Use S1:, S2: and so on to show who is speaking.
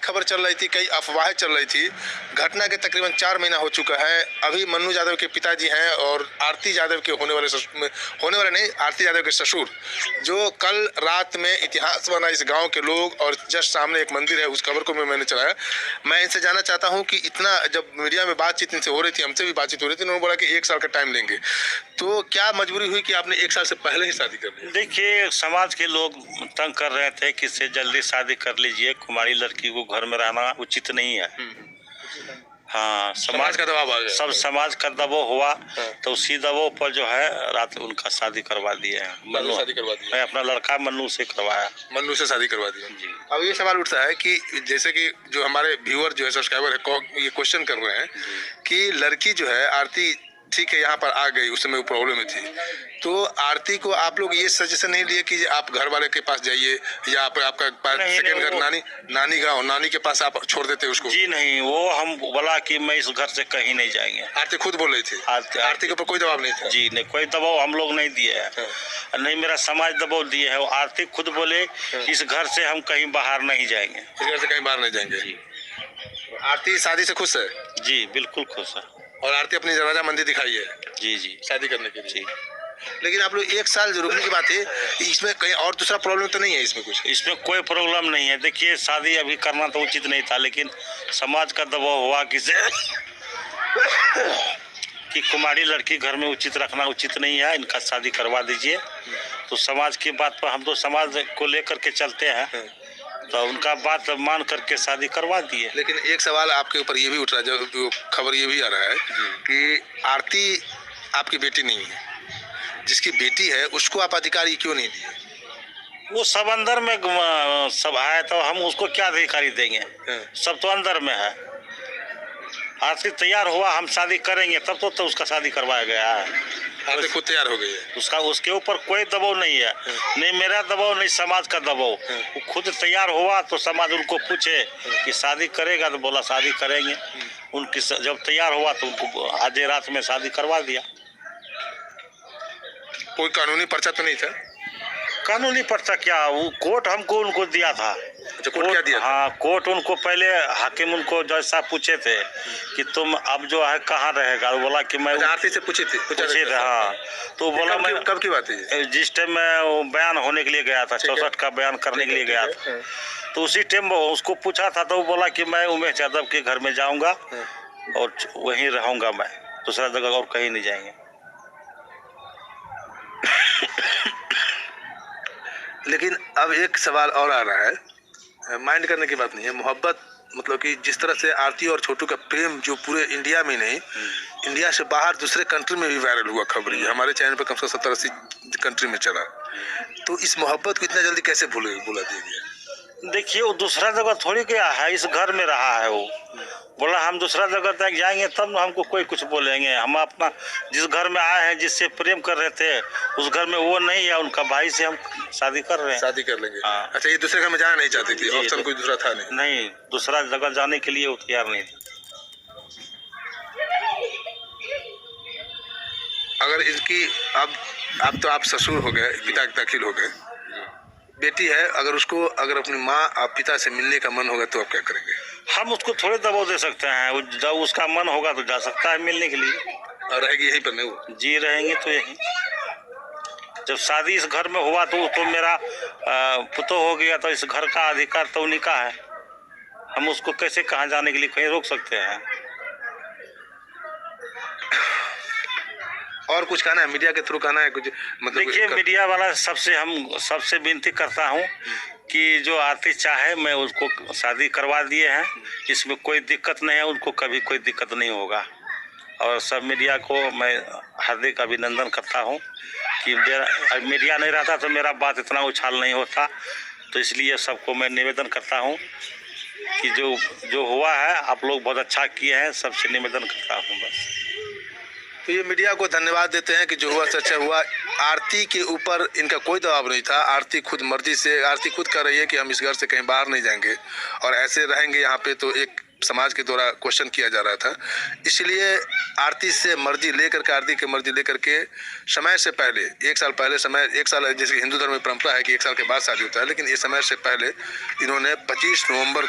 S1: खबर चल रही थी, कई अफवाहें चल रही थी। घटना के तकरीबन 4 महीना हो चुका है। अभी मन्नू यादव के पिताजी हैं और आरती यादव के होने वाले नहीं, आरती यादव के ससुर, जो कल रात में इतिहास बना इस गाँव के लोग, और जस्ट सामने एक मंदिर है, उस खबर को मैंने चलाया। मैं इनसे जानना चाहता हूँ कि इतना जब मीडिया में बातचीत इनसे हो रही थी, हमसे भी बातचीत हो रही थी, उन्होंने बोला कि 1 साल का टाइम लेंगे। तो क्या मजबूरी हुई कि आपने 1 साल से पहले ही शादी कर ली?
S2: देखिए, समाज के लोग तंग कर रहे थे कि इससे जल्दी शादी कर लीजिए, कुमारी लड़की को घर में रहना उचित नहीं है। हाँ,
S1: समाज का दबाव आ गया।
S2: सब समाज का दबाव हुआ। तो उसी दबाव पर जो है रात उनका शादी करवा दिए हैं।
S1: मन्नू शादी करवा दिया?
S2: मैं अपना लड़का मन्नू से करवाया।
S1: मन्नू से शादी करवा दिया
S2: जी।
S1: अब ये सवाल उठता है कि जैसे कि जो हमारे व्यूअर जो है, सब्सक्राइबर है, ये क्वेश्चन कर रहे हैं कि लड़की जो है आरती, ठीक है, यहाँ पर आ गई, उस समय वो प्रॉब्लम में थी, तो आरती को आप लोग ये सजेशन नहीं दिए कि आप घर वाले के पास जाइए, या आपका सेकंड घर नानी गाँव, नानी के पास आप छोड़ देते उसको?
S2: जी नहीं, वो हम बोला कि मैं इस घर से कहीं नहीं जाएंगे।
S1: आरती खुद बोल रही थी? आरती के ऊपर कोई दबाव नहीं था? जी
S2: नहीं, कोई दबाव हम लोग नहीं दिए है। नहीं मेरा समाज दबाव दिए है। वो आरती खुद बोले इस घर से हम कहीं बाहर नहीं जाएंगे।
S1: इस घर से कहीं बाहर नहीं जाएंगे? आरती शादी से खुश है?
S2: जी बिल्कुल खुश है।
S1: और आरती अपनी राजा मंदिर दिखाई है?
S2: जी जी,
S1: शादी करने के लिए।
S2: जी।
S1: लेकिन आप लोग 1 साल जो रुकने की बात है, इसमें कहीं और दूसरा प्रॉब्लम तो नहीं है? इसमें कुछ,
S2: इसमें कोई प्रॉब्लम नहीं है। देखिए, शादी अभी करना तो उचित नहीं था, लेकिन समाज का दबाव हुआ कि कुमारी लड़की घर में उचित रखना उचित नहीं है, इनका शादी करवा दीजिए। तो समाज की बात पर हम तो समाज को लेकर के चलते हैं, तो उनका बात मान करके शादी करवा दिए।
S1: लेकिन एक सवाल आपके ऊपर ये भी उठ रहा है, जो खबर ये भी आ रहा है कि आरती आपकी बेटी नहीं है, जिसकी बेटी है उसको आप अधिकारी क्यों नहीं दिए?
S2: वो सब अंदर में सब है, तो हम उसको क्या अधिकारी देंगे? सब तो अंदर में है। आरती तैयार हुआ, हम शादी करेंगे तब तो उसका शादी करवाया गया है।
S1: आरती खुद तैयार हो गई है?
S2: उसके ऊपर कोई दबाव नहीं है। नहीं मेरा दबाव, नहीं समाज का दबाव। वो खुद तैयार हुआ तो समाज उनको पूछे कि शादी करेगा, तो बोला शादी करेंगे। उनकी जब तैयार हुआ तो उनको आज रात में शादी करवा दिया।
S1: कोई कानूनी पर्चा तो नहीं था?
S2: कानूनी पर्चा क्या, वो कोर्ट हमको उनको दिया था।
S1: अच्छा, कोर्ट क्या दिया?
S2: हाँ, कोर्ट उनको पहले हाकिम उनको जैसा पूछे थे कि तुम अब जो है कहाँ रहेगा, बोला कि मैं
S1: आरती से पूछे थे?
S2: हाँ, तो बोला मैं
S1: कब की बात है?
S2: जिस टाइम मैं बयान होने के लिए गया था, 64 का बयान करने के लिए गया था, तो उसी टाइम उसको पूछा था, तो वो बोला कि मैं उमेश यादव के घर में जाऊंगा और वहीं रहूंगा, मैं दूसरा जगह और कहीं नहीं जाएंगे।
S1: लेकिन अब एक सवाल और आ रहा है, माइंड करने की बात नहीं है, मोहब्बत, मतलब कि जिस तरह से आरती और छोटू का प्रेम जो पूरे इंडिया में नहीं, इंडिया से बाहर दूसरे कंट्री में भी वायरल हुआ खबर, ये हमारे चैनल पर कम से कम 70-80 कंट्री में चला, तो इस मोहब्बत को इतना जल्दी कैसे भुला दिया गया?
S2: देखिए, वो दूसरा जगह थोड़ी गया है, इस घर में रहा है। वो बोला हम दूसरा जगह तक जाएंगे तब हमको कोई कुछ बोलेंगे। हम अपना जिस घर में आए हैं, जिससे प्रेम कर रहे थे, उस घर में वो नहीं है, उनका भाई से हम शादी कर रहे हैं।
S1: शादी कर लेंगे?
S2: हाँ।
S1: अच्छा, ये दूसरे घर में जाना नहीं चाहती थी? ऑप्शन कोई दूसरा था नहीं?
S2: नहीं, दूसरा जगह जाने के लिए वो तैयार नहीं थी।
S1: अगर इनकी अब तो आप ससुर हो गए, पिता के दाखिल हो गए, बेटी है, अगर अपनी माँ और पिता से मिलने का मन होगा तो आप क्या करेंगे?
S2: हम उसको थोड़े दबाव दे सकते हैं, जब उसका मन होगा तो जा सकता है मिलने के लिए।
S1: और रहेगी यहीं पर? नहीं, वो
S2: जी रहेंगे तो यहीं। जब शादी इस घर में हुआ तो मेरा पुतो हो गया, तो इस घर का अधिकार तो उन्हीं का है। हम उसको कैसे कहाँ जाने के लिए कहीं रोक सकते हैं?
S1: और कुछ कहना है? मीडिया के थ्रू कहना है कुछ? मतलब
S2: देखिए, मीडिया वाला सबसे विनती करता हूँ कि जो आरती चाहे मैं उसको शादी करवा दिए हैं, इसमें कोई दिक्कत नहीं है, उनको कभी कोई दिक्कत नहीं होगा। और सब मीडिया को मैं हार्दिक अभिनंदन करता हूँ कि मीडिया नहीं रहता तो मेरा बात इतना उछाल नहीं होता। तो इसलिए सबको मैं निवेदन करता हूँ कि जो हुआ है आप लोग बहुत अच्छा किए हैं, सबसे निवेदन करता हूँ बस।
S1: तो ये मीडिया को धन्यवाद देते हैं कि जो हुआ सच हुआ। आरती के ऊपर इनका कोई दबाव नहीं था, आरती खुद मर्जी से, आरती खुद कह रही है कि हम इस घर से कहीं बाहर नहीं जाएंगे और ऐसे रहेंगे यहाँ पे, तो एक समाज के द्वारा क्वेश्चन किया जा रहा था। इसलिए आरती से मर्जी लेकर के, आरती की मर्जी लेकर के समय से पहले, 1 साल पहले, एक साल, जैसे हिंदू धर्म में परंपरा है कि 1 साल के बाद शादी होता है, लेकिन ये समय से पहले इन्होंने 25 नवंबर